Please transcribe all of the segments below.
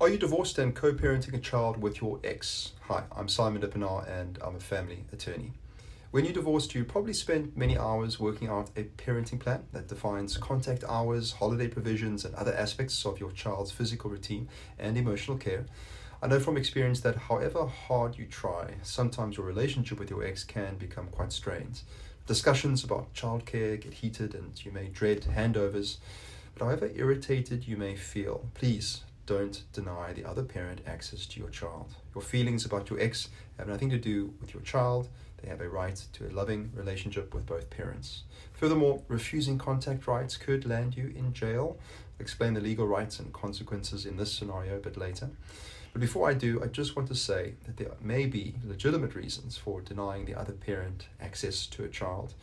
Are you divorced and co-parenting a child with your ex? Hi, I'm Simon Dippenaar and I'm a family attorney. When you're divorced, you probably spent many hours working out a parenting plan that defines contact hours, holiday provisions, and other aspects of your child's physical routine and emotional care. I know from experience that however hard you try, sometimes your relationship with your ex can become quite strained. Discussions about childcare get heated and you may dread handovers. But however irritated you may feel, please don't deny the other parent access to your child. Your feelings about your ex have nothing to do with your child. They have a right to a loving relationship with both parents. Furthermore, refusing contact rights could land you in jail. I'll explain the legal rights and consequences in this scenario a bit later. But before I do, I just want to say that there may be legitimate reasons for denying the other parent access to a child.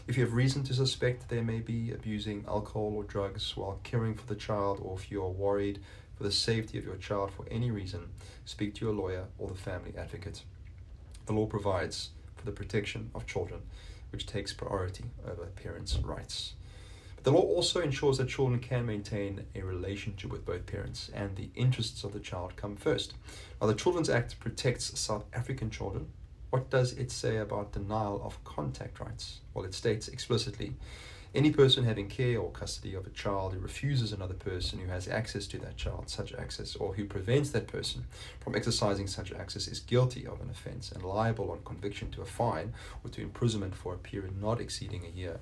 If you have reason to suspect they may be abusing alcohol or drugs while caring for the child, or if you are worried for the safety of your child for any reason, speak to your lawyer or the family advocate. The law provides for the protection of children, which takes priority over parents' rights. But the law also ensures that children can maintain a relationship with both parents, and the interests of the child come first. Now, the Children's Act protects South African children. What does it say about denial of contact rights? Well, it states explicitly, any person having care or custody of a child who refuses another person who has access to that child such access, or who prevents that person from exercising such access, is guilty of an offence and liable on conviction to a fine or to imprisonment for a period not exceeding a year,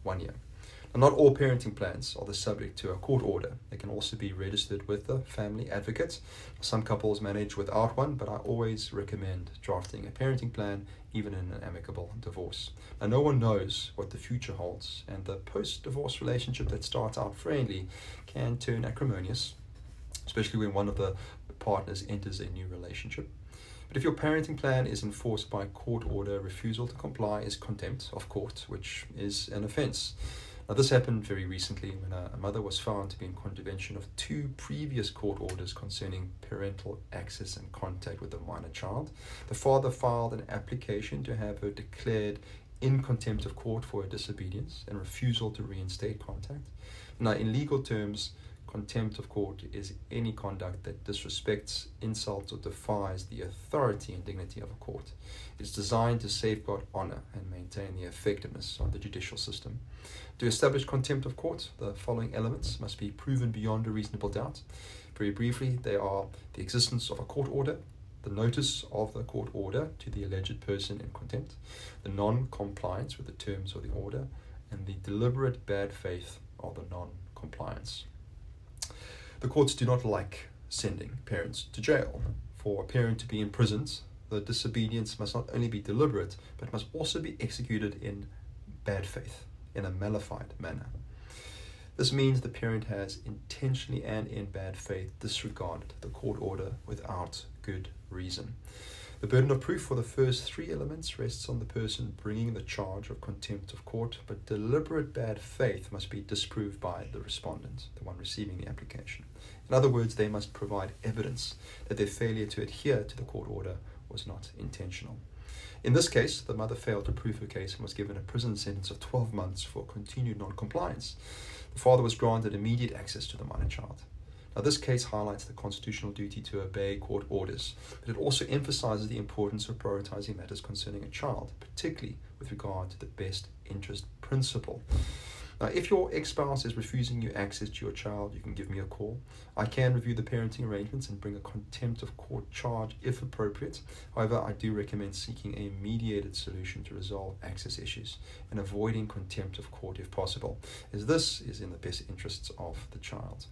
1 year. Now, not all parenting plans are the subject to a court order. They can also be registered with the family advocate. Some couples manage without one, but I always recommend drafting a parenting plan, even in an amicable divorce. Now, no one knows what the future holds, and the post-divorce relationship that starts out friendly can turn acrimonious, especially when one of the partners enters a new relationship. But if your parenting plan is enforced by court order, refusal to comply is contempt of court, which is an offence. Now, this happened very recently when a mother was found to be in contravention of 2 previous court orders concerning parental access and contact with a minor child. The father filed an application to have her declared in contempt of court for her disobedience and refusal to reinstate contact. Now, in legal terms, contempt of court is any conduct that disrespects, insults, or defies the authority and dignity of a court. It's designed to safeguard honor and maintain the effectiveness of the judicial system. To establish contempt of court, the following elements must be proven beyond a reasonable doubt. Very briefly, they are the existence of a court order, the notice of the court order to the alleged person in contempt, the non-compliance with the terms of the order, and the deliberate bad faith of the non-compliance. The courts do not like sending parents to jail. For a parent to be imprisoned, the disobedience must not only be deliberate, but must also be executed in bad faith, in a malified manner. This means the parent has intentionally and in bad faith disregarded the court order without good reason. The burden of proof for the first 3 elements rests on the person bringing the charge of contempt of court, but deliberate bad faith must be disproved by the respondent, the one receiving the application. In other words, they must provide evidence that their failure to adhere to the court order was not intentional. In this case, the mother failed to prove her case and was given a prison sentence of 12 months for continued non-compliance. The father was granted immediate access to the minor child. Now, this case highlights the constitutional duty to obey court orders, but it also emphasizes the importance of prioritizing matters concerning a child, particularly with regard to the best interest principle. Now, if your ex-spouse is refusing you access to your child, you can give me a call. I can review the parenting arrangements and bring a contempt of court charge if appropriate. However, I do recommend seeking a mediated solution to resolve access issues and avoiding contempt of court if possible, as this is in the best interests of the child.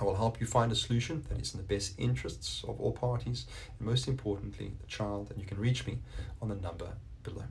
I will help you find a solution that is in the best interests of all parties, and most importantly, the child, and you can reach me on the number below.